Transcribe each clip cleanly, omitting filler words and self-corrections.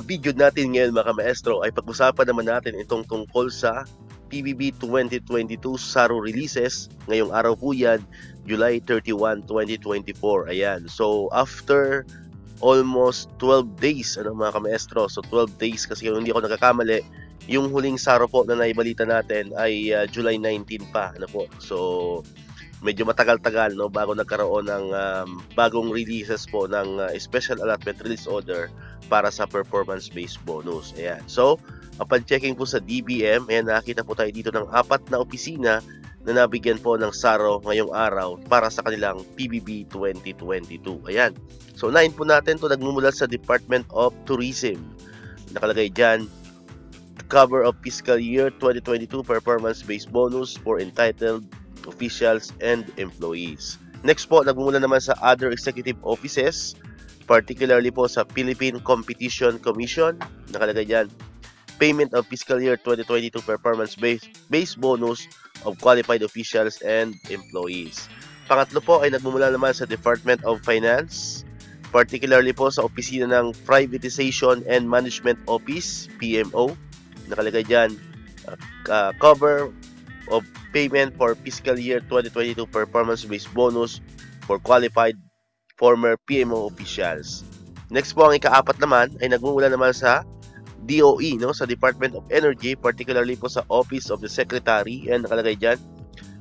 video natin ngayon mga maestro ay pag-usapan naman natin itong tungkol sa PBB 2022 SARO releases. Ngayong araw po yan, July 31, 2024. Ayan. So, after almost 12 days, mga maestro. So, 12 days kasi kung hindi ako nagkakamali, yung huling SARO po na naibalita natin ay July 19 pa. So, medyo matagal-tagal bago nagkaroon ng bagong releases po ng special allotment release order para sa performance-based bonus. Ayan. So, upon checking po sa DBM, ayan, nakita po tayo dito ng 4 na opisina na nabigyan po ng SARO ngayong araw para sa kanilang PBB 2022. Ayan. So, unahin po natin ito nagmumula sa Department of Tourism. Nakalagay dyan, cover of fiscal year 2022 performance-based bonus for entitled officials and employees. Next po, nagmumula naman sa other executive offices, particularly po sa Philippine Competition Commission. Nakalagay dyan, payment of fiscal year 2022 performance-based bonus of qualified officials and employees. Pangatlo po ay nagmumula naman sa Department of Finance, particularly po sa opisina ng Privatization and Management Office, PMO. Nakalagay dyan, cover of payment for fiscal year 2022 performance-based bonus for qualified former PMO officials. Next po, ang ika-4 naman ay nagmumula naman sa DOE, sa Department of Energy, particularly po sa Office of the Secretary, and nakalagay dyan,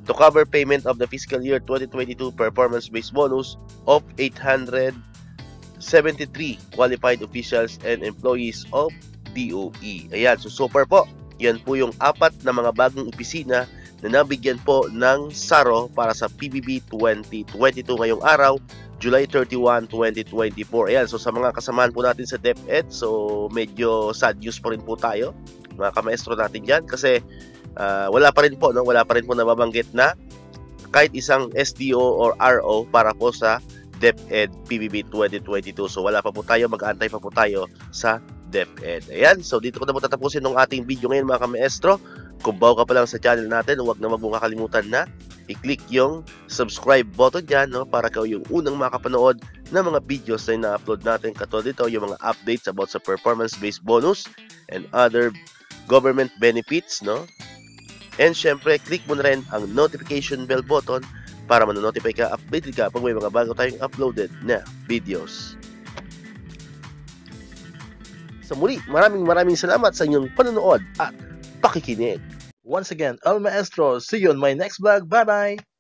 to cover payment of the fiscal year 2022 performance-based bonus of 873 qualified officials and employees of DOE. Ayan, so super po. Yan po yung 4 na mga bagong opisina na nabigyan po ng SARO para sa PBB 2022 ngayong araw, July 31, 2024. Ayan, so sa mga kasamahan po natin sa DepEd, so medyo sad news po rin po tayo, mga kamaestro natin dyan, kasi wala pa rin po nababanggit na kahit isang SDO or RO para po sa DepEd PBB 2022. So wala pa po tayo, mag-aantay pa po tayo sa DepEd. Ayan, so dito ko na po tatapusin ng ating video ngayon mga kamaestro. Kung bago ka pa lang sa channel natin, huwag na mong kakalimutan na i-click yung subscribe button dyan para kayo yung unang makapanood ng mga videos na ina-upload natin. Katulad dito, yung mga updates about sa performance-based bonus and other government benefits. And syempre, click mo na rin ang notification bell button para manonotify ka, updated ka pag may mga bago tayong uploaded na videos. So muli, maraming salamat sa inyong panonood at pakikinig. Once again, El Maestro. See you on my next vlog. Bye-bye!